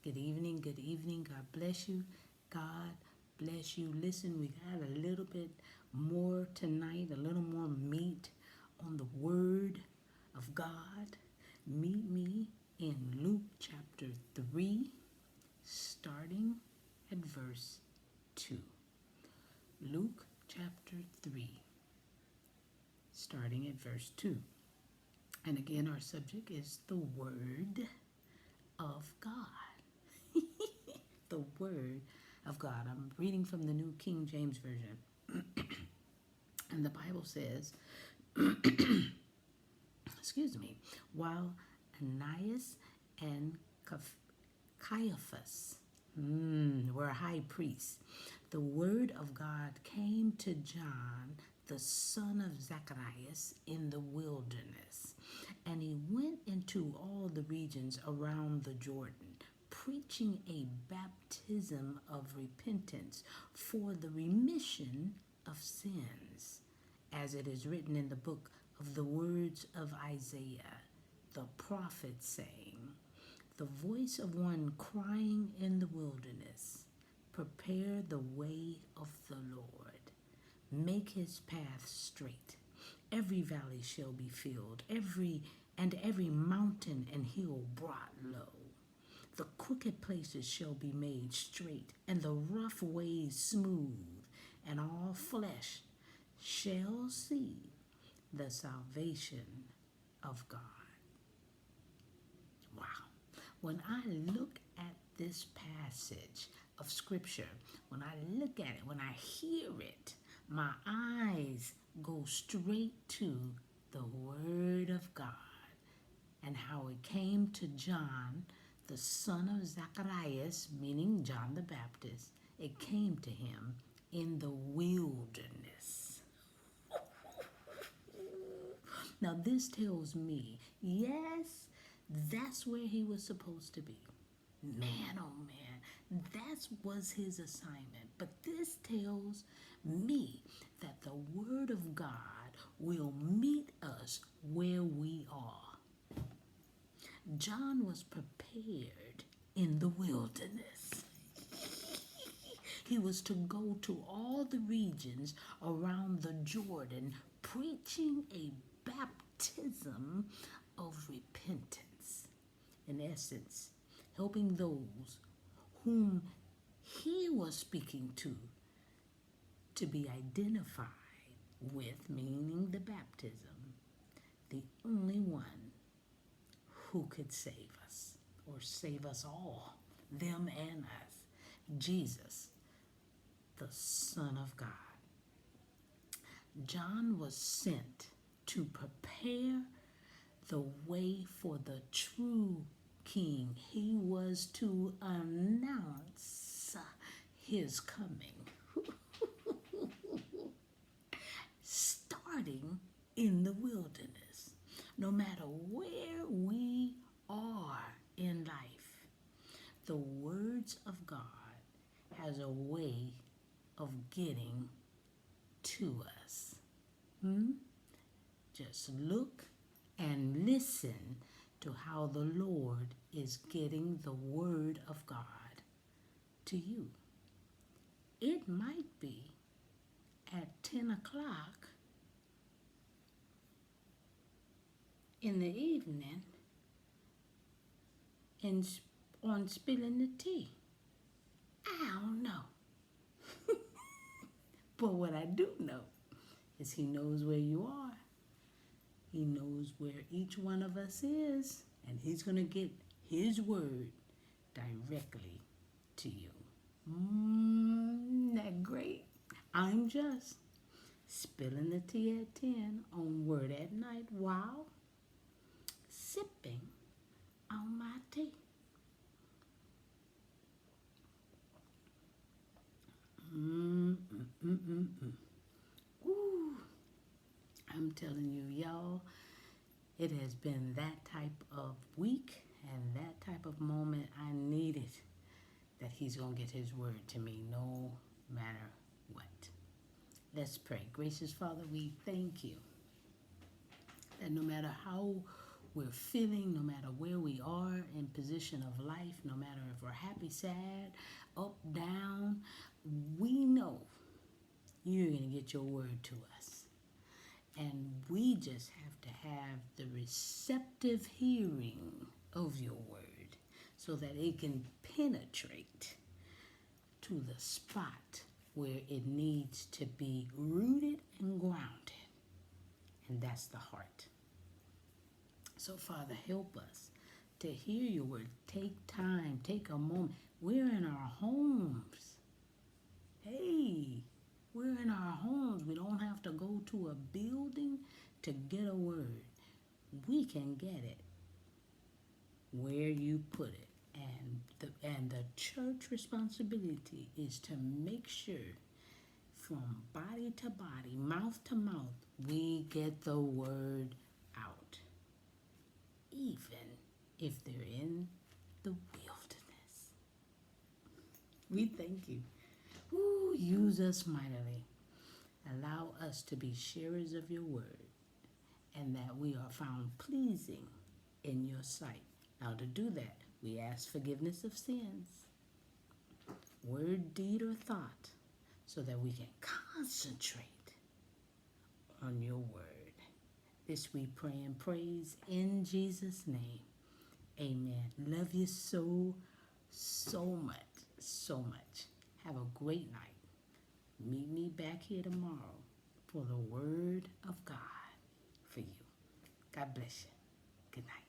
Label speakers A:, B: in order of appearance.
A: Good evening. Good evening. God bless you. God bless you. Listen, we got a little bit more tonight, a little more meat on the Word of God. Meet me in Luke chapter 3, starting at verse 2. Luke chapter 3, starting at verse 2. And again, our subject is the Word of God. The Word of God. I'm reading from the New King James Version. And the Bible says, excuse me, while Ananias and Caiaphas were high priests, the word of God came to John, the son of Zacharias, in the wilderness. And he went into all the regions around the Jordan, preaching a baptism of repentance for the remission of sins, as it is written in the book of the words of Isaiah, the prophet, saying, the voice of one crying in the wilderness, prepare the way of the Lord, make his path straight. Every valley shall be filled, every mountain and hill brought low. The crooked places shall be made straight, and the rough ways smooth, and all flesh shall see the salvation of God. Wow. When I look at this passage of Scripture, when I look at it, when I hear it, my eyes go straight to the Word of God and how it came to John, the son of Zacharias, meaning John the Baptist. It came to him in the wilderness. Now this tells me, yes, that's where he was supposed to be. Man, oh man, that was his assignment. But this tells me that the Word of God will meet us where we are. John was prepared in the wilderness. He was to go to all the regions around the Jordan, preaching a baptism of repentance. In essence, helping those whom he was speaking to be identified with, meaning the baptism, the only one who could save us, or save us all, them and us, Jesus, the Son of God. John was sent to prepare the way for the true King. He was to announce his coming, starting in the wilderness. No matter where we are in life, the words of God has a way of getting to us. Just look and listen to how the Lord is getting the Word of God to you. It might be at 10 o'clock in the evening and on spilling the tea. I don't know. But what I do know is he knows where you are. He knows where each one of us is, and he's going to get his word directly to you. Isn't that great? I'm just spilling the tea at 10 on Word at Night while sipping on my tea. Ooh, I'm telling you, y'all, it has been that type of week and that type of moment I needed, that he's going to get his word to me no matter what. Let's pray. Gracious Father, we thank you that no matter how we're feeling, no matter where we are in position of life, no matter if we're happy, sad, up, down, we know you're going to get your word to us. And we just have to have the receptive hearing of your word so that it can penetrate to the spot where it needs to be rooted and grounded. And that's the heart. So, Father, help us to hear your word. Take time, take a moment. We're in our homes. Hey, we're in our homes. We don't have to go to a building to get a word. We can get it where you put it. And the church responsibility is to make sure from body to body, mouth to mouth, we get the word out. Even if they're in the wilderness. We thank you. Ooh, use us mightily. Allow us to be sharers of your word, and that we are found pleasing in your sight. Now, to do that, we ask forgiveness of sins, word, deed, or thought, so that we can concentrate on your word. This we pray and praise in Jesus' name. Amen. Love you so much. Have a great night. Meet me back here tomorrow for the word of God for you. God bless you. Good night.